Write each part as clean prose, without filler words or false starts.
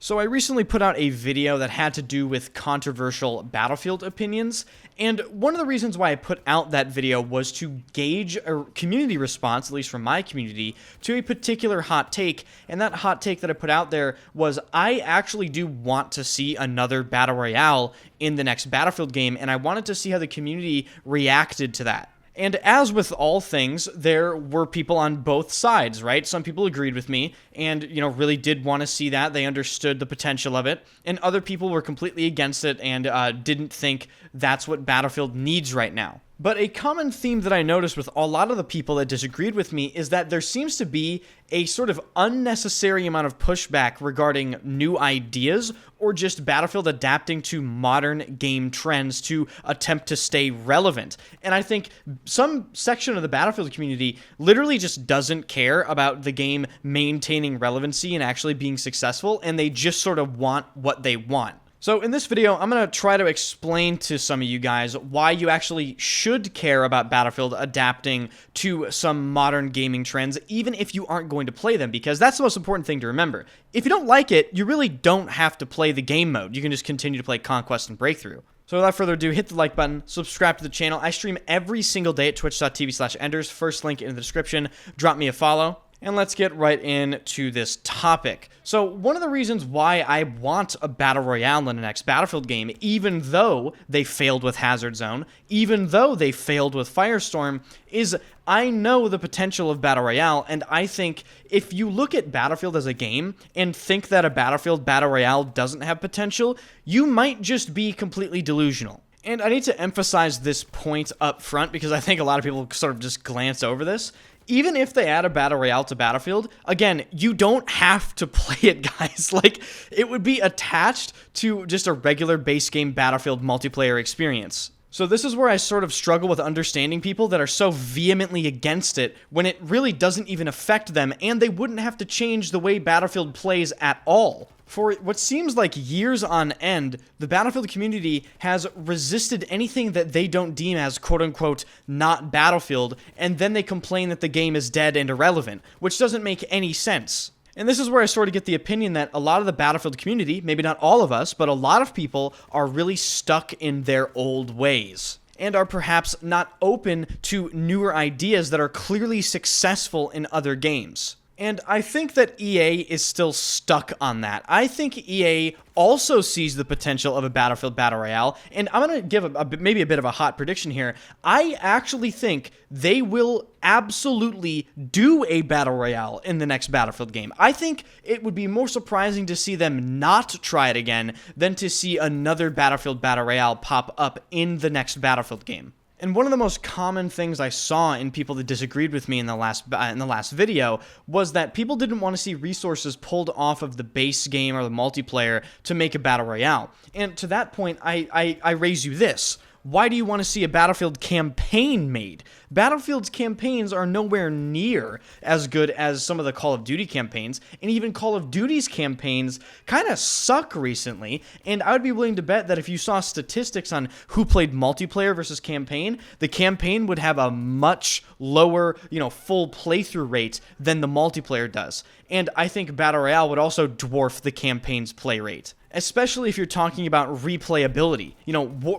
So I recently put out a video that had to do with controversial Battlefield opinions, and one of the reasons why I put out that video was to gauge a community response, at least from my community, to a particular hot take, and that hot take that I put out there was I actually do want to see another Battle Royale in the next Battlefield game, and I wanted to see how the community reacted to that. And as with all things, there were people on both sides, right? Some people agreed with me and, really did want to see that. They understood the potential of it. And other people were completely against it and didn't think that's what Battlefield needs right now. But a common theme that I noticed with a lot of the people that disagreed with me is that there seems to be a sort of unnecessary amount of pushback regarding new ideas or just Battlefield adapting to modern game trends to attempt to stay relevant. And I think some section of the Battlefield community literally just doesn't care about the game maintaining relevancy and actually being successful, and they just sort of want what they want. So in this video, I'm going to try to explain to some of you guys why you actually should care about Battlefield adapting to some modern gaming trends, even if you aren't going to play them, because that's the most important thing to remember. If you don't like it, you really don't have to play the game mode. You can just continue to play Conquest and Breakthrough. So without further ado, hit the like button, subscribe to the channel. I stream every single day at twitch.tv/enders. First link in the description. Drop me a follow. And let's get right into this topic. So one of the reasons why I want a Battle Royale in the next Battlefield game, even though they failed with Hazard Zone, even though they failed with Firestorm, is I know the potential of Battle Royale, and I think if you look at Battlefield as a game and think that a Battlefield Battle Royale doesn't have potential, you might just be completely delusional. And I need to emphasize this point up front because I think a lot of people sort of just glance over this. Even if they add a Battle Royale to Battlefield, again, you don't have to play it, guys. Like, it would be attached to just a regular base game Battlefield multiplayer experience. So this is where I sort of struggle with understanding people that are so vehemently against it when it really doesn't even affect them, and they wouldn't have to change the way Battlefield plays at all. For what seems like years on end, the Battlefield community has resisted anything that they don't deem as quote-unquote not Battlefield, and then they complain that the game is dead and irrelevant, which doesn't make any sense. And this is where I sort of get the opinion that a lot of the Battlefield community, maybe not all of us, but a lot of people are really stuck in their old ways and are perhaps not open to newer ideas that are clearly successful in other games. And I think that EA is still stuck on that. I think EA also sees the potential of a Battlefield Battle Royale, and I'm going to give maybe a bit of a hot prediction here. I actually think they will absolutely do a Battle Royale in the next Battlefield game. I think it would be more surprising to see them not try it again than to see another Battlefield Battle Royale pop up in the next Battlefield game. And one of the most common things I saw in people that disagreed with me in the last video was that people didn't want to see resources pulled off of the base game or the multiplayer to make a Battle Royale. And to that point, I raise you this. Why do you want to see a Battlefield campaign made? Battlefield's campaigns are nowhere near as good as some of the Call of Duty campaigns, and even Call of Duty's campaigns kind of suck recently, and I would be willing to bet that if you saw statistics on who played multiplayer versus campaign, the campaign would have a much lower, full playthrough rate than the multiplayer does. And I think Battle Royale would also dwarf the campaign's play rate. Especially if you're talking about replayability.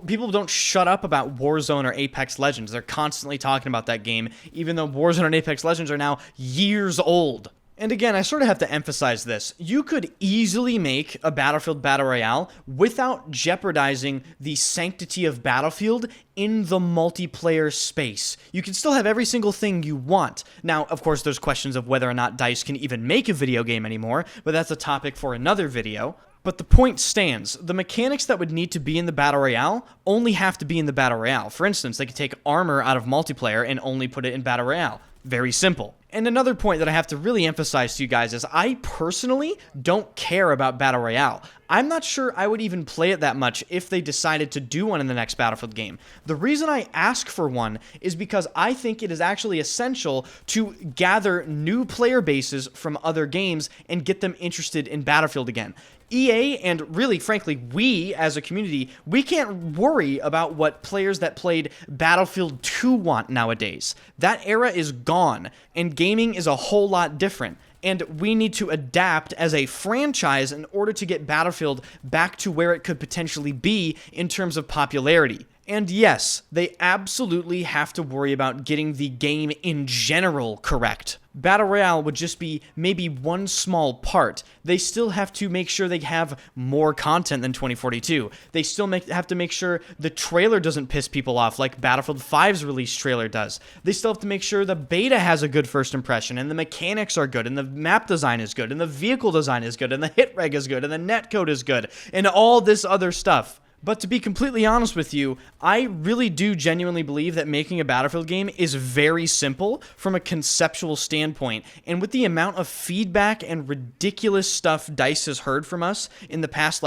People don't shut up about Warzone or Apex Legends. They're constantly talking about that game, even though Warzone and Apex Legends are now years old. And again, I sort of have to emphasize this. You could easily make a Battlefield Battle Royale without jeopardizing the sanctity of Battlefield in the multiplayer space. You can still have every single thing you want. Now, of course, there's questions of whether or not DICE can even make a video game anymore, but that's a topic for another video. But the point stands. The mechanics that would need to be in the Battle Royale only have to be in the Battle Royale. For instance, they could take armor out of multiplayer and only put it in Battle Royale. Very simple. And another point that I have to really emphasize to you guys is I personally don't care about Battle Royale. I'm not sure I would even play it that much if they decided to do one in the next Battlefield game. The reason I ask for one is because I think it is actually essential to gather new player bases from other games and get them interested in Battlefield again. EA, and really, frankly, we as a community, we can't worry about what players that played Battlefield 2 want nowadays. That era is gone, and gaming is a whole lot different. and we need to adapt as a franchise in order to get Battlefield back to where it could potentially be in terms of popularity. And yes, they absolutely have to worry about getting the game in general correct. Battle Royale would just be maybe one small part. They still have to make sure they have more content than 2042. They still have to make sure the trailer doesn't piss people off like Battlefield 5's release trailer does. They still have to make sure the beta has a good first impression, and the mechanics are good, and the map design is good, and the vehicle design is good, and the hit reg is good, and the netcode is good, and all this other stuff. But to be completely honest with you, I really do genuinely believe that making a Battlefield game is very simple from a conceptual standpoint. And with the amount of feedback and ridiculous stuff DICE has heard from us in the past,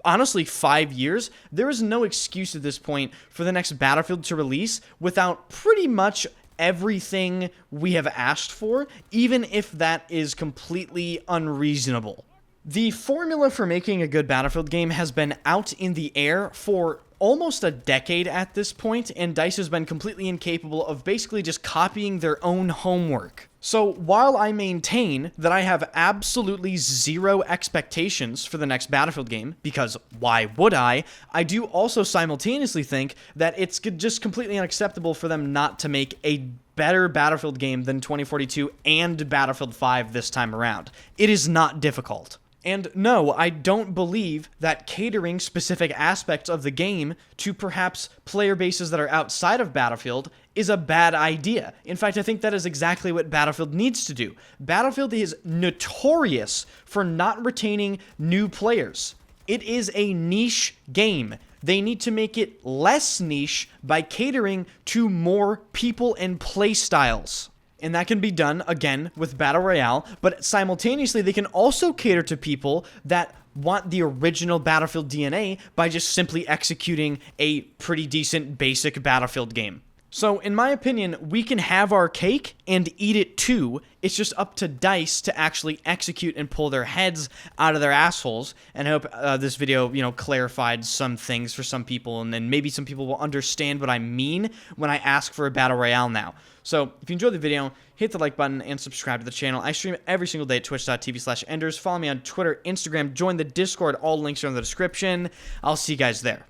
honestly, 5 years, there is no excuse at this point for the next Battlefield to release without pretty much everything we have asked for, even if that is completely unreasonable. The formula for making a good Battlefield game has been out in the air for almost a decade at this point, and DICE has been completely incapable of basically just copying their own homework. So while I maintain that I have absolutely zero expectations for the next Battlefield game, because why would I do also simultaneously think that it's just completely unacceptable for them not to make a better Battlefield game than 2042 and Battlefield 5 this time around. It is not difficult. And no, I don't believe that catering specific aspects of the game to perhaps player bases that are outside of Battlefield is a bad idea. In fact, I think that is exactly what Battlefield needs to do. Battlefield is notorious for not retaining new players. It is a niche game. They need to make it less niche by catering to more people and play styles. And that can be done, again, with Battle Royale, but simultaneously, they can also cater to people that want the original Battlefield DNA by just simply executing a pretty decent basic Battlefield game. So, in my opinion, we can have our cake and eat it too. It's just up to DICE to actually execute and pull their heads out of their assholes. And I hope this video, clarified some things for some people, and then maybe some people will understand what I mean when I ask for a Battle Royale now. So, if you enjoyed the video, hit the like button and subscribe to the channel. I stream every single day at twitch.tv/enders. Follow me on Twitter, Instagram, join the Discord. All links are in the description. I'll see you guys there.